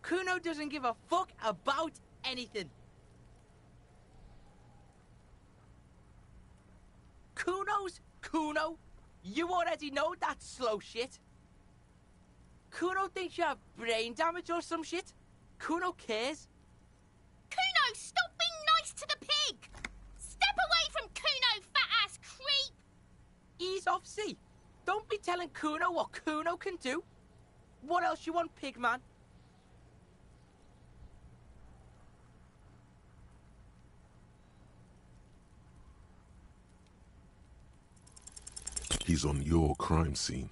Kuno doesn't give a fuck about anything. Kuno's Kuno. You already know that slow shit. Kuno thinks you have brain damage or some shit. Kuno cares. Kuno, stop being nice to the pig! Step away from Kuno, fat-ass creep! Ease off, see? Don't be telling Kuno what Kuno can do. What else you want, pig man? He's on your crime scene,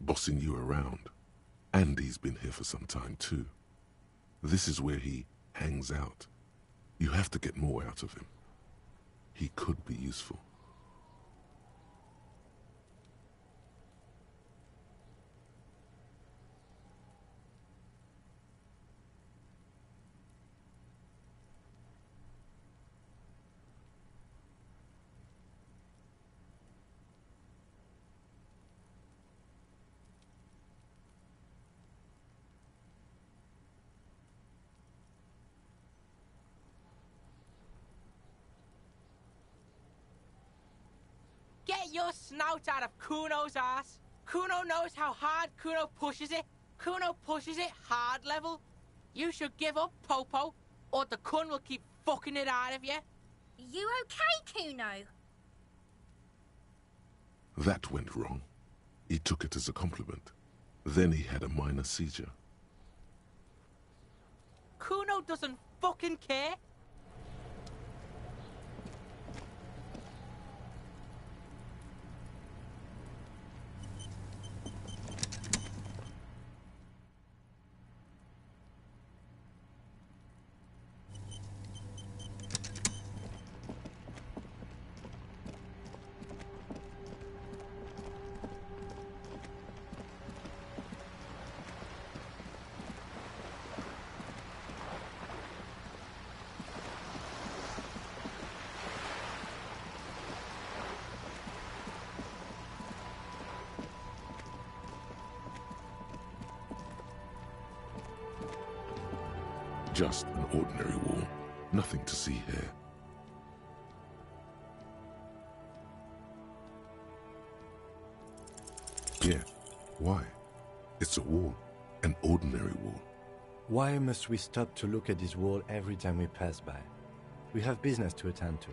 bossing you around. And he's been here for some time too. This is where he hangs out. You have to get more out of him. He could be useful. Get your snout out of Kuno's ass. Kuno knows how hard Kuno pushes it. Kuno pushes it hard level. You should give up, Popo, or the Kun will keep fucking it out of you. You okay, Kuno? That went wrong. He took it as a compliment. Then he had a minor seizure. Kuno doesn't fucking care. Just an ordinary wall. Nothing to see here. Yeah. Why? It's a wall. An ordinary wall. Why must we stop to look at this wall every time we pass by? We have business to attend to.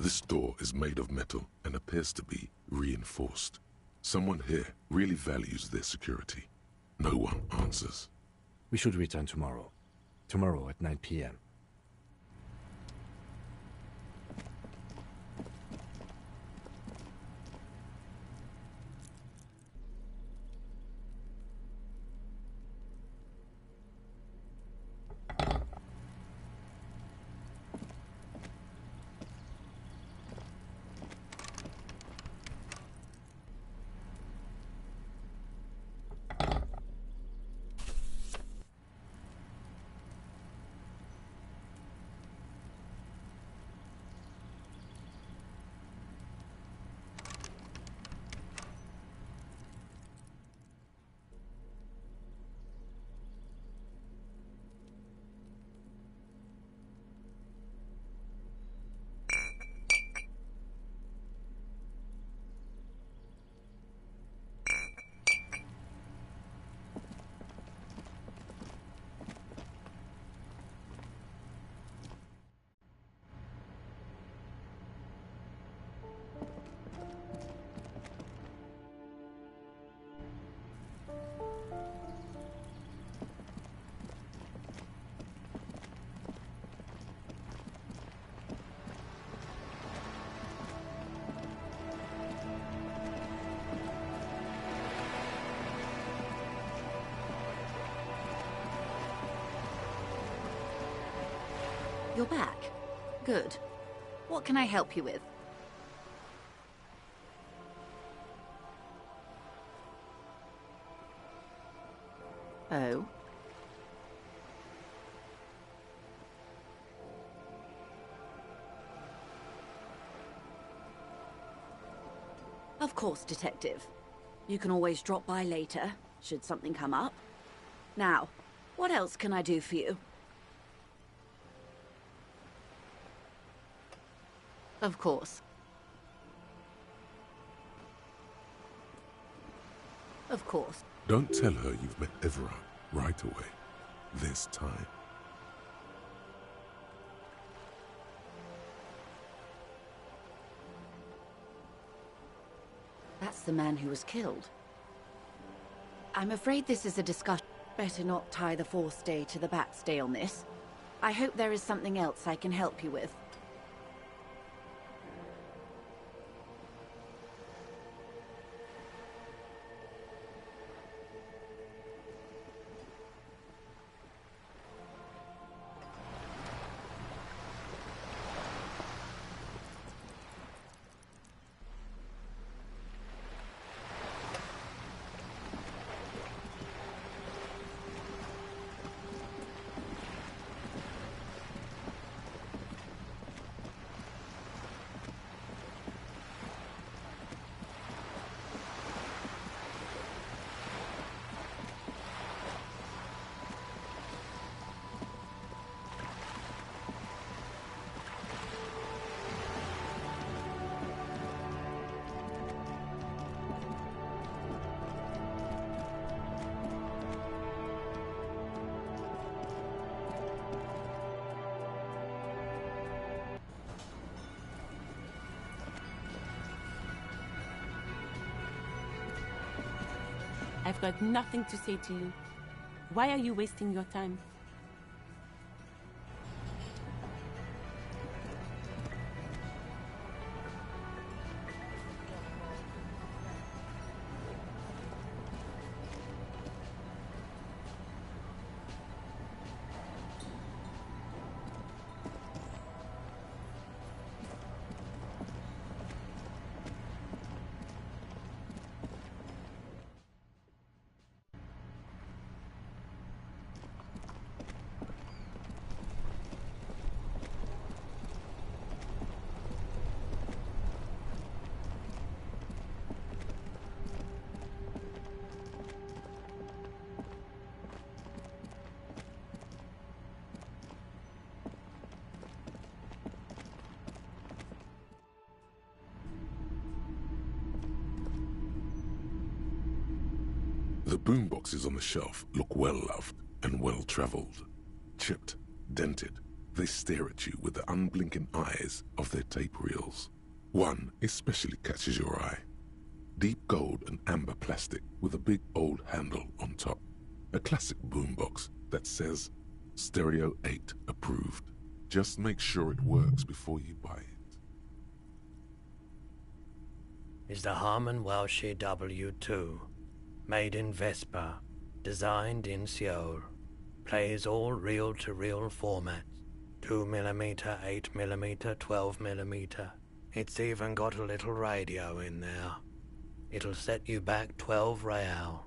This door is made of metal and appears to be reinforced. Someone here really values their security. No one answers. We should return tomorrow. Tomorrow at 9 p.m. you're back. Good. What can I help you with? Oh? Of course, Detective. You can always drop by later, should something come up. Now, what else can I do for you? Of course. Of course. Don't tell her you've met Everard right away. This time. That's the man who was killed. I'm afraid this is a discussion. Better not tie the fourth day to the bat's day on this. I hope there is something else I can help you with. I've got nothing to say to you. Why are you wasting your time? The boomboxes on the shelf look well-loved and well-traveled. Chipped, dented, they stare at you with the unblinking eyes of their tape reels. One especially catches your eye. Deep gold and amber plastic with a big old handle on top. A classic boombox that says, Stereo 8 approved. Just make sure it works before you buy it. Is the Harman Welsh W2. Made in Vespa, designed in Seoul, plays all reel-to-reel formats, 2mm, 8mm, 12mm. It's even got a little radio in there. It'll set you back 12 real.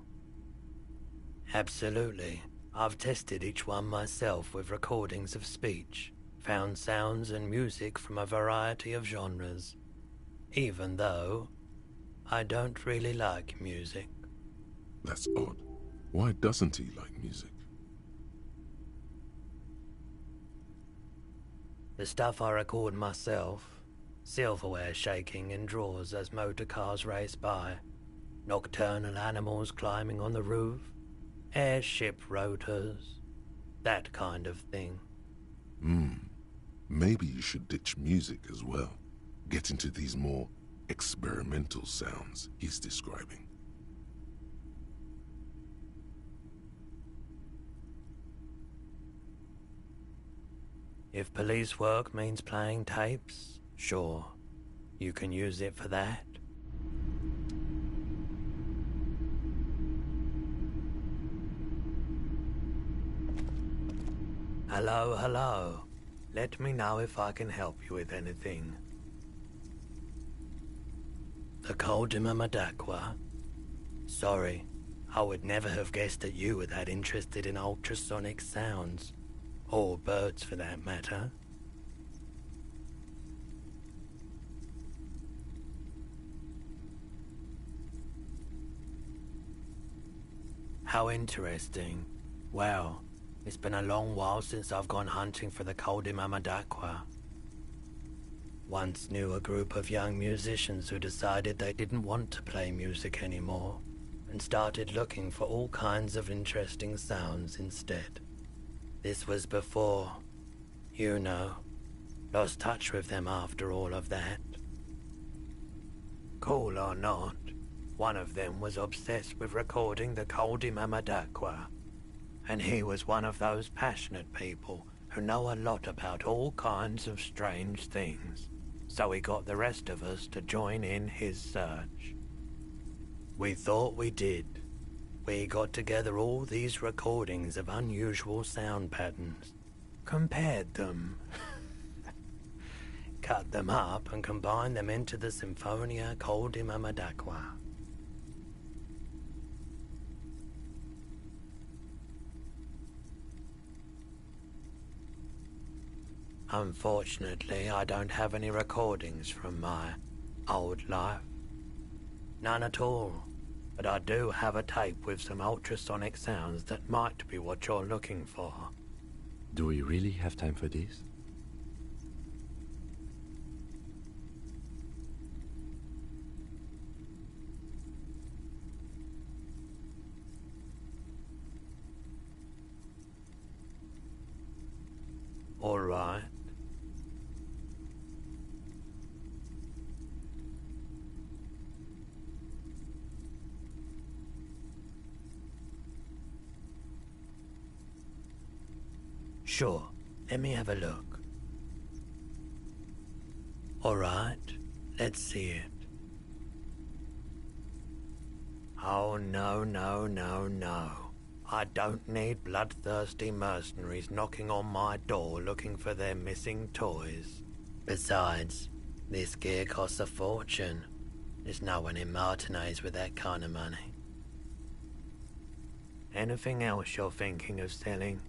Absolutely. I've tested each one myself with recordings of speech, found sounds and music from a variety of genres, even though I don't really like music. That's odd. Why doesn't he like music? The stuff I record myself, silverware shaking in drawers as motor cars race by, nocturnal animals climbing on the roof, airship rotors, that kind of thing. Maybe you should ditch music as well. Get into these more experimental sounds he's describing. If police work means playing tapes, sure, you can use it for that. Hello, hello. Let me know if I can help you with anything. The Coldima Madaqua? Sorry, I would never have guessed that you were that interested in ultrasonic sounds. Or birds, for that matter. How interesting. Well, it's been a long while since I've gone hunting for the Coldima Madaqua. Once knew a group of young musicians who decided they didn't want to play music anymore and started looking for all kinds of interesting sounds instead. This was before, you know, lost touch with them after all of that. Cool or not, one of them was obsessed with recording the Coldima Madaqua, and he was one of those passionate people who know a lot about all kinds of strange things, so he got the rest of us to join in his search. We thought we did. We got together all these recordings of unusual sound patterns, compared them, cut them up and combined them into the Symphonia Coldima Madaqua. Unfortunately, I don't have any recordings from my old life. None at all. But I do have a tape with some ultrasonic sounds that might be what you're looking for. Do we really have time for this? All right. Sure, let me have a look. All right, let's see it. Oh, no, no, no, no. I don't need bloodthirsty mercenaries knocking on my door looking for their missing toys. Besides, this gear costs a fortune. There's no one in Martinez with that kind of money. Anything else you're thinking of selling?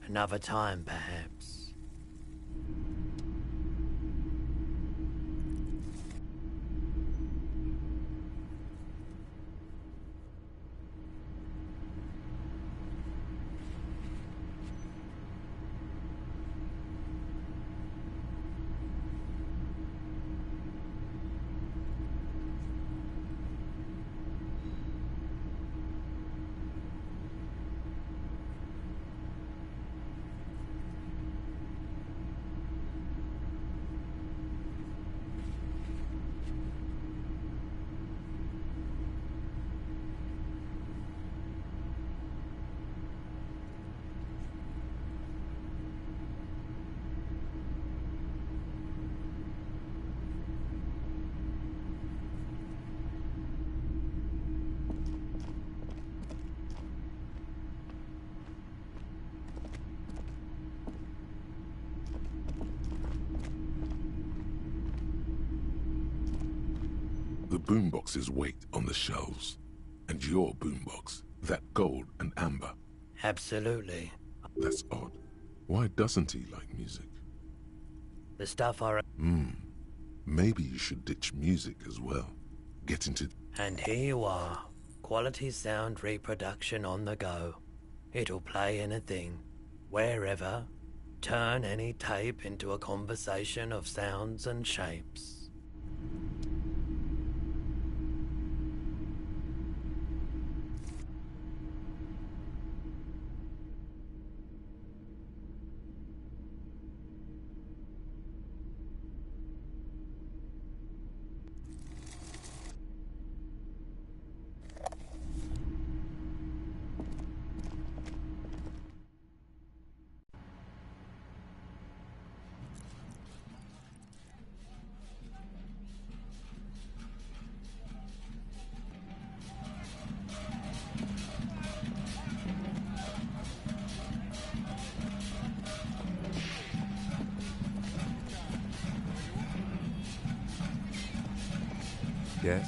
Another time, perhaps. boombox's weight on the shelves. And your boombox, that gold and amber. Absolutely. That's odd. Why doesn't he like music? The stuff I... Maybe you should ditch music as well. Get into... And here you are. Quality sound reproduction on the go. It'll play anything, wherever. Turn any tape into a conversation of sounds and shapes. Yes?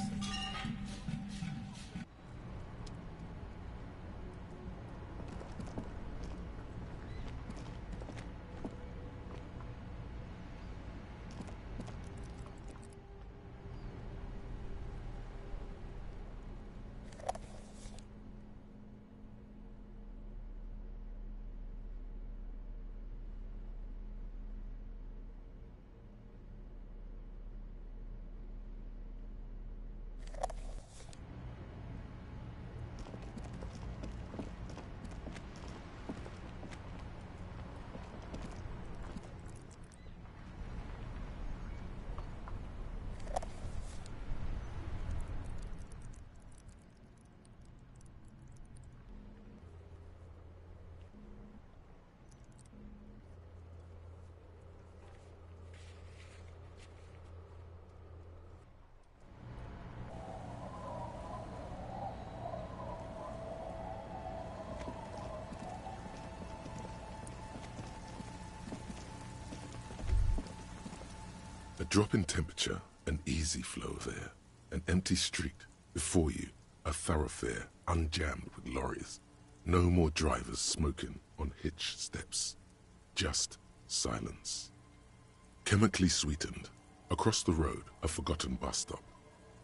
A drop in temperature, an easy flow of air, an empty street. Before you, a thoroughfare unjammed with lorries. No more drivers smoking on hitch steps. Just silence. Chemically sweetened. Across the road, a forgotten bus stop.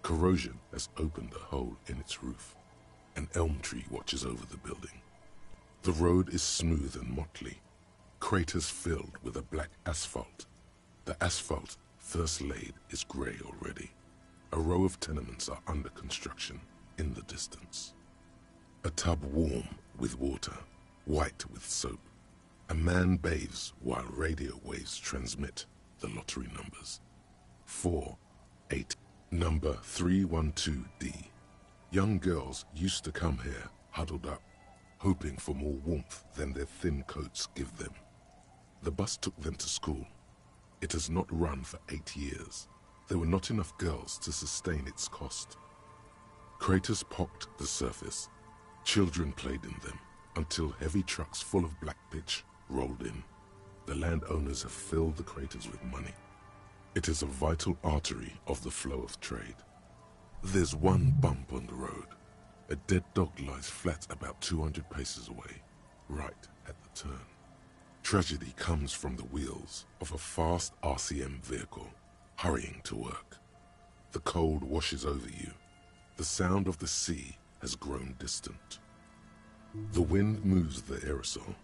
Corrosion has opened a hole in its roof. An elm tree watches over the building. The road is smooth and motley. Craters filled with a black asphalt. The asphalt, first laid, is grey already. A row of tenements are under construction in the distance. A tub warm with water, white with soap. A man bathes while radio waves transmit the lottery numbers. 4, 8, number 312D. Young girls used to come here, huddled up, hoping for more warmth than their thin coats give them. The bus took them to school. It has not run for 8 years. There were not enough girls to sustain its cost. Craters pocked the surface. Children played in them until heavy trucks full of black pitch rolled in. The landowners have filled the craters with money. It is a vital artery of the flow of trade. There's one bump on the road. A dead dog lies flat about 200 paces away, right at the turn. Tragedy comes from the wheels of a fast RCM vehicle, hurrying to work. The cold washes over you. The sound of the sea has grown distant. The wind moves the aerosol.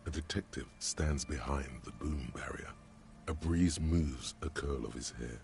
A detective stands behind the boom barrier. A breeze moves a curl of his hair.